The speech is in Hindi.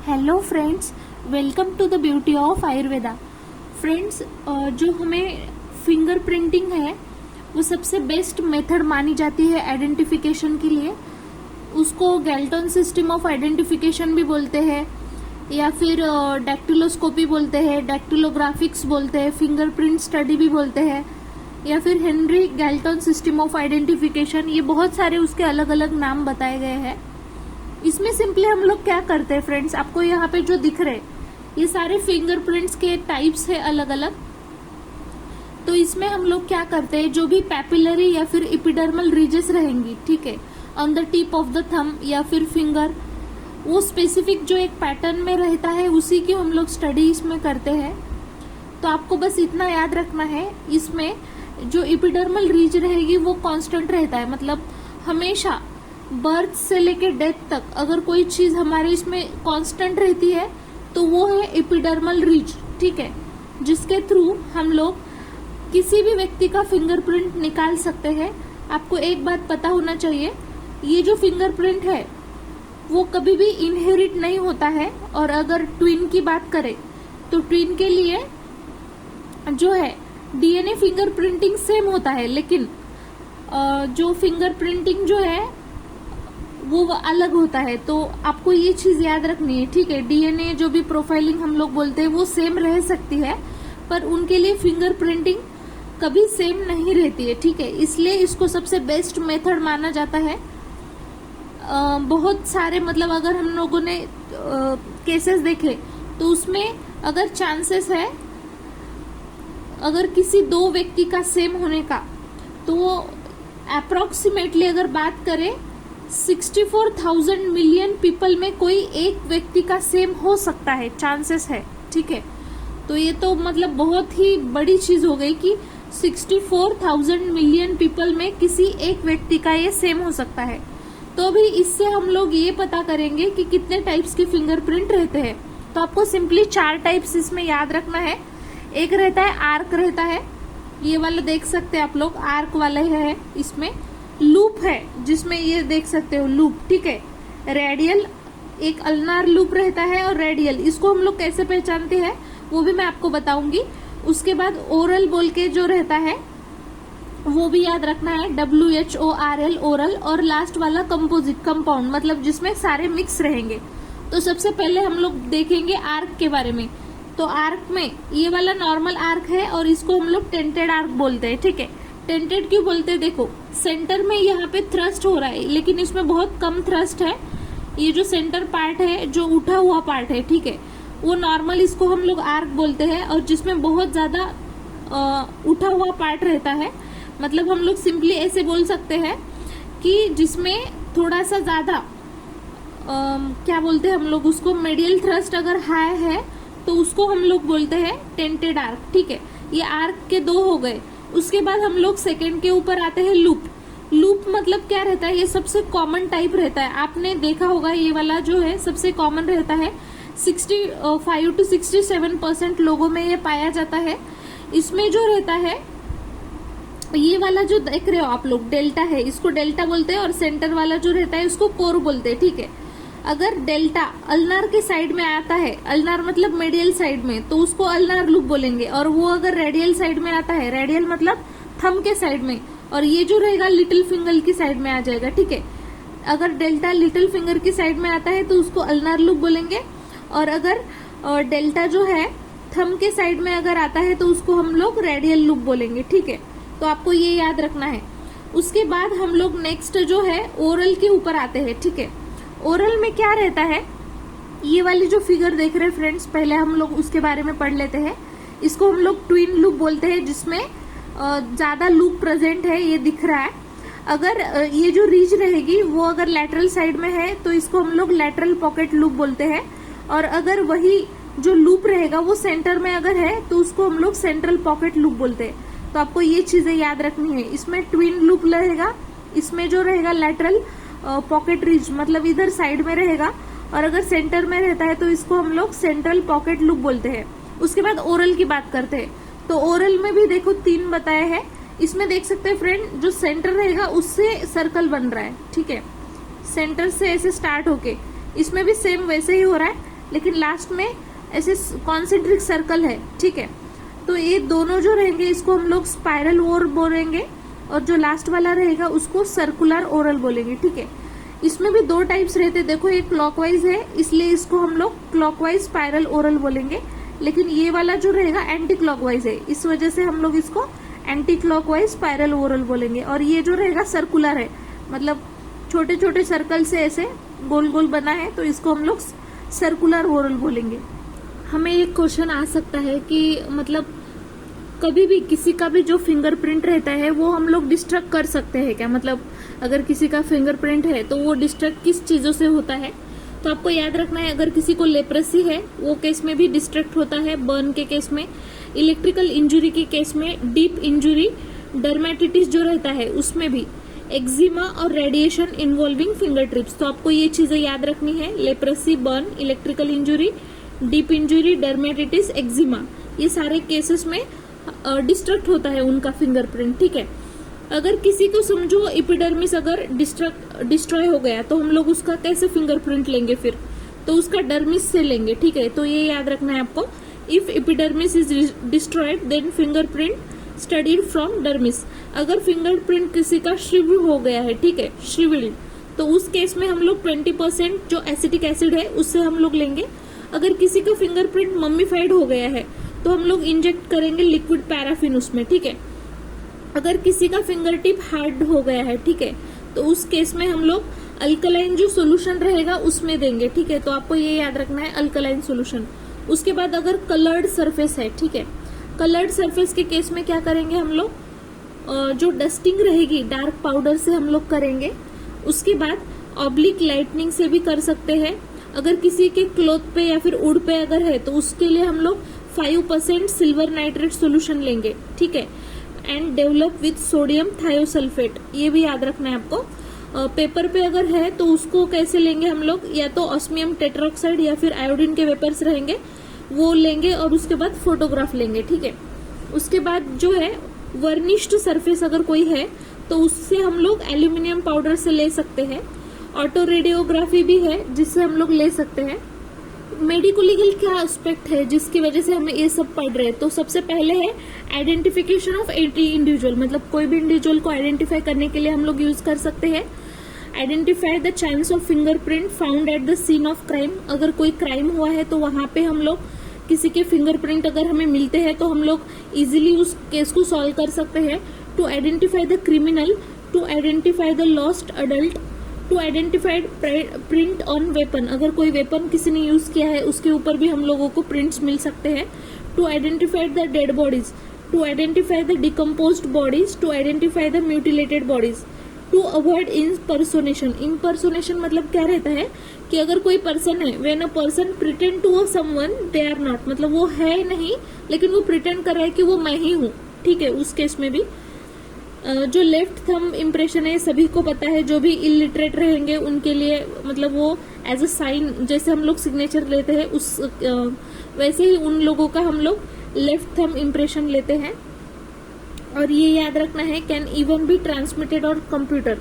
Hello friends, welcome to the beauty of Ayurveda. Friends, जो हमें फिंगर प्रिंटिंग है वो सबसे बेस्ट मेथड मानी जाती है आइडेंटिफिकेशन के लिए। उसको गैल्टन सिस्टम ऑफ आइडेंटिफिकेशन भी बोलते हैं या फिर डैक्टिलोस्कोपी बोलते हैं, डैक्टिलोग्राफिक्स बोलते हैं, फिंगरप्रिंट स्टडी भी बोलते हैं या फिर Henry Galton system of identification. ये बहुत सारे उसके अलग अलग नाम बताए गए हैं। इसमें सिंपली हम लोग क्या करते हैं फ्रेंड्स, आपको यहाँ पे जो दिख रहे ये सारे फिंगरप्रिंट्स के टाइप्स है अलग अलग। तो इसमें हम लोग क्या करते हैं, जो भी पैपिलरी या फिर एपिडर्मल रीजेस रहेंगी, ठीक है, on the tip of the thumb या फिर फिंगर, वो स्पेसिफिक जो एक पैटर्न में रहता है उसी की हम लोग स्टडी इसमें करते हैं। तो आपको बस इतना याद रखना है, इसमें जो एपिडर्मल रीज रहेगी वो कांस्टेंट रहता है, मतलब हमेशा बर्थ से लेके डेथ तक अगर कोई चीज हमारे इसमें कांस्टेंट रहती है तो वो है एपिडर्मल रीज, ठीक है, जिसके थ्रू हम लोग किसी भी व्यक्ति का फिंगरप्रिंट निकाल सकते हैं। आपको एक बात पता होना चाहिए, ये जो फिंगरप्रिंट है वो कभी भी इनहेरिट नहीं होता है। और अगर ट्विन की बात करें तो ट्विन के लिए जो है डीएनए फिंगरप्रिंटिंग सेम होता है, लेकिन जो फिंगरप्रिंटिंग जो है वो अलग होता है। तो आपको ये चीज याद रखनी है, ठीक है। डीएनए जो भी प्रोफाइलिंग हम लोग बोलते हैं वो सेम रह सकती है, पर उनके लिए फिंगरप्रिंटिंग कभी सेम नहीं रहती है, ठीक है। इसलिए इसको सबसे बेस्ट मेथड माना जाता है। बहुत सारे मतलब अगर हम लोगों ने केसेस देखे तो उसमें अगर चांसेस है अगर किसी दो व्यक्ति का सेम होने का, तो वो अप्रोक्सीमेटली अगर बात करें 64,000 मिलियन पीपल में कोई एक व्यक्ति का सेम हो सकता है, चांसेस है, ठीक है। तो ये तो मतलब बहुत ही बड़ी चीज हो गई कि 64,000 मिलियन पीपल में किसी एक व्यक्ति का ये सेम हो सकता है। तो अभी इससे हम लोग ये पता करेंगे कि कितने टाइप्स के फिंगरप्रिंट रहते हैं। तो आपको सिंपली 4 टाइप्स इसमें याद रखना है। एक रहता है आर्क रहता है, ये वाला देख सकते हैं आप लोग, आर्क वाला है। इसमें लूप है जिसमें ये देख सकते हो लूप, ठीक है। रेडियल, एक अल्नार लूप रहता है और रेडियल, इसको हम लोग कैसे पहचानते हैं वो भी मैं आपको बताऊंगी। उसके बाद ओरल बोल के जो रहता है वो भी याद रखना है, WHORL ओरल। और लास्ट वाला कंपोजिट, कंपाउंड, मतलब जिसमें सारे मिक्स रहेंगे। तो सबसे पहले हम लोग देखेंगे आर्क के बारे में। तो आर्क में ये वाला नॉर्मल आर्क है और इसको हम लोग टेंटेड आर्क बोलते हैं, ठीक है। टेंटेड क्यों बोलते हैं, देखो सेंटर में यहाँ पे थ्रस्ट हो रहा है लेकिन इसमें बहुत कम थ्रस्ट है। ये जो सेंटर पार्ट है, जो उठा हुआ पार्ट है, ठीक है, वो नॉर्मल इसको हम लोग आर्क बोलते हैं। और जिसमें बहुत ज्यादा उठा हुआ पार्ट रहता है, मतलब हम लोग सिंपली ऐसे बोल सकते हैं कि जिसमें थोड़ा सा ज्यादा क्या बोलते हैं हम लोग उसको, मेडियल थ्रस्ट अगर हाई है तो उसको हम लोग बोलते हैं टेंटेड आर्क, ठीक है। ये आर्क के 2 हो गए। उसके बाद हम लोग सेकेंड के ऊपर आते हैं लूप। लूप मतलब क्या रहता है, ये सबसे कॉमन टाइप रहता है। आपने देखा होगा ये वाला जो है सबसे कॉमन रहता है, 65 to 67% लोगों में ये पाया जाता है। इसमें जो रहता है ये वाला जो देख रहे हो आप लोग, डेल्टा है, इसको डेल्टा बोलते हैं। और सेंटर वाला जो रहता है उसको कोर बोलते हैं, ठीक है। अगर डेल्टा अल्नार के साइड में आता है, अल्नार मतलब मेडियल साइड में, तो उसको अल्नार लूप बोलेंगे। और वो अगर रेडियल साइड में आता है, रेडियल मतलब थंब के साइड में, और ये जो रहेगा लिटिल फिंगर की साइड में आ जाएगा, ठीक है। अगर डेल्टा लिटिल फिंगर की साइड में आता है तो उसको अल्नार लूप बोलेंगे। और अगर डेल्टा जो है थंब के साइड में अगर आता है तो उसको हम लोग रेडियल लूप बोलेंगे, ठीक है। तो आपको ये याद रखना है। उसके बाद हम लोग नेक्स्ट जो है ओरल के ऊपर आते हैं, ठीक है। ओरल में क्या रहता है, ये वाली जो फिगर देख रहे हैं फ्रेंड्स, पहले हम लोग उसके बारे में पढ़ लेते हैं। इसको हम लोग ट्विन लूप बोलते हैं, जिसमें ज्यादा लूप प्रेजेंट है, ये दिख रहा है। अगर ये जो रीज रहेगी वो अगर लैटरल साइड में है तो इसको हम लोग लैटरल पॉकेट लूप बोलते हैं। और अगर वही जो लूप रहेगा वो सेंटर में अगर है तो उसको हम लोग सेंट्रल पॉकेट लूप बोलते हैं। तो आपको ये चीजें याद रखनी है। इसमें ट्विन लूप रहेगा, इसमें जो रहेगा लैटरल पॉकेट रीज, मतलब इधर साइड में रहेगा। और अगर सेंटर में रहता है तो इसको हम लोग सेंट्रल पॉकेट लूप बोलते हैं। उसके बाद ओरल की बात करते हैं। तो ओरल में भी देखो 3 बताया है। इसमें देख सकते हैं फ्रेंड, जो सेंटर रहेगा उससे सर्कल बन रहा है, ठीक है। सेंटर से ऐसे स्टार्ट होके इसमें भी सेम वैसे ही हो रहा है। लेकिन लास्ट में ऐसे कॉन्सेंट्रिक सर्कल है, ठीक है। तो ये दोनों जो रहेंगे इसको हम लोग स्पाइरल ओरल बोलेंगे, और जो लास्ट वाला रहेगा उसको सर्कुलर ओरल बोलेंगे, ठीक है। इसमें भी दो टाइप्स रहते हैं, देखो ये क्लॉकवाइज है इसलिए इसको हम लोग क्लॉकवाइज स्पाइरल ओरल बोलेंगे, लेकिन ये वाला जो रहेगा एंटी क्लॉकवाइज है, इस वजह से हम लोग इसको एंटी क्लॉकवाइज स्पाइरल ओरल बोलेंगे। और ये जो रहेगा सर्कुलर है, मतलब छोटे छोटे सर्कल से ऐसे गोल गोल बना है, तो इसको हम लोग सर्कुलर ओरल बोलेंगे। हमें एक क्वेश्चन आ सकता है कि मतलब कभी भी किसी का भी जो फिंगरप्रिंट रहता है वो हम लोग डिस्ट्रक्ट कर सकते हैं क्या, मतलब अगर किसी का फिंगरप्रिंट है तो वो डिस्ट्रक्ट किस चीजों से होता है। तो आपको याद रखना है, अगर किसी को लेप्रेसी है वो केस में भी डिस्ट्रक्ट होता है, बर्न के केस में, इलेक्ट्रिकल इंजुरी के केस में, डीप इंजुरी, डर्मेटिटिस जो रहता है उसमें भी, एक्जिमा और रेडिएशन इन्वॉल्विंग फिंगर टिप्स। तो आपको ये चीजें याद रखनी है, leprosy, burn, electrical injury, deep injury, dermatitis, eczema, ये सारे केसेस में डिस्ट्रक्ट होता है उनका फिंगरप्रिंट, ठीक है। अगर किसी को समझो एपिडर्मिस अगर डिस्ट्रॉय हो गया तो हम लोग उसका कैसे फिंगरप्रिंट लेंगे फिर, तो उसका डर्मिस से लेंगे, ठीक है। तो ये याद रखना है आपको, if epidermis is destroyed then fingerprint studied from dermis. अगर फिंगरप्रिंट किसी का श्रिव हो गया है, ठीक है, श्रिविल्ड, तो उस केस में हम लोग 20% जो एसिटिक एसिड है उससे हम लोग लेंगे। अगर किसी का फिंगरप्रिंट मम्मीफाइड हो गया है तो हम लोग इंजेक्ट करेंगे लिक्विड पैराफिन उसमें, ठीक है। अगर किसी का फिंगर टिप हार्ड हो गया है, ठीक है, तो उस केस में हम लोग अल्कलाइन जो सोल्यूशन रहेगा उसमें देंगे, ठीक है। तो आपको ये याद रखना है, अल्कलाइन सोल्यूशन। उसके बाद अगर कलर्ड सरफेस है, ठीक है, कलर्ड सरफेस के केस में क्या करेंगे हम लोग, जो डस्टिंग रहेगी डार्क पाउडर से हम लोग करेंगे। उसके बाद ऑब्लिक लाइटनिंग से भी कर सकते हैं। अगर किसी के क्लोथ पे या फिर वुड पे अगर है तो उसके लिए हम लोग 5% सिल्वर नाइट्रेट सोल्यूशन लेंगे, ठीक है, and develop with sodium thiosulphate, ये भी याद रखना है आपको। पेपर पे अगर है तो उसको कैसे लेंगे हम लोग, या तो ऑस्मियम टेट्रोक्साइड या फिर आयोडीन के वेपर्स रहेंगे वो लेंगे, और उसके बाद फोटोग्राफ लेंगे, ठीक है। उसके बाद जो है वर्निश्ड सरफेस अगर कोई है तो उससे हम लोग एल्यूमिनियम पाउडर से ले सकते हैं। ऑटो रेडियोग्राफी भी है जिससे हम लोग ले सकते हैं। मेडिको लीगल क्या एस्पेक्ट है जिसकी वजह से हमें ये सब पढ़ रहे हैं, तो सबसे पहले है आइडेंटिफिकेशन ऑफ एनी इंडिविजुअल, मतलब कोई भी इंडिविजुअल को आइडेंटिफाई करने के लिए हम लोग यूज कर सकते हैं। Identify the child's of fingerprint found at the scene of crime, अगर कोई क्राइम हुआ है तो वहां पे हम लोग किसी के फिंगरप्रिंट अगर हमें मिलते हैं तो हम लोग इजीली उस केस को सॉल्व कर सकते हैं। To identify the criminal, to identify the lost adult, to identified print on weapon, अगर कोई वेपन किसी ने यूज किया है उसके ऊपर भी हम लोगों को प्रिंट्स मिल सकते हैं। To identify the dead bodies, to identify the decomposed bodies, to identify the mutilated bodies. To avoid impersonation, impersonation मतलब क्या रहता है कि अगर कोई पर्सन है, when a person pretend to a someone they are not, मतलब वो है नहीं लेकिन वो प्रिटेंड कर रहा है कि वो मैं ही हूँ, ठीक है, उस केस में भी। जो लेफ्ट थंब इम्प्रेशन है सभी को पता है, जो भी इलिटरेट रहेंगे उनके लिए, मतलब वो एज अ साइन जैसे हम लोग सिग्नेचर लेते हैं उस वैसे ही उन लोगों का हम लोग लेफ्ट थंब इम्प्रेशन लेते हैं। और ये याद रखना है, कैन इवन बी ट्रांसमिटेड और कंप्यूटर,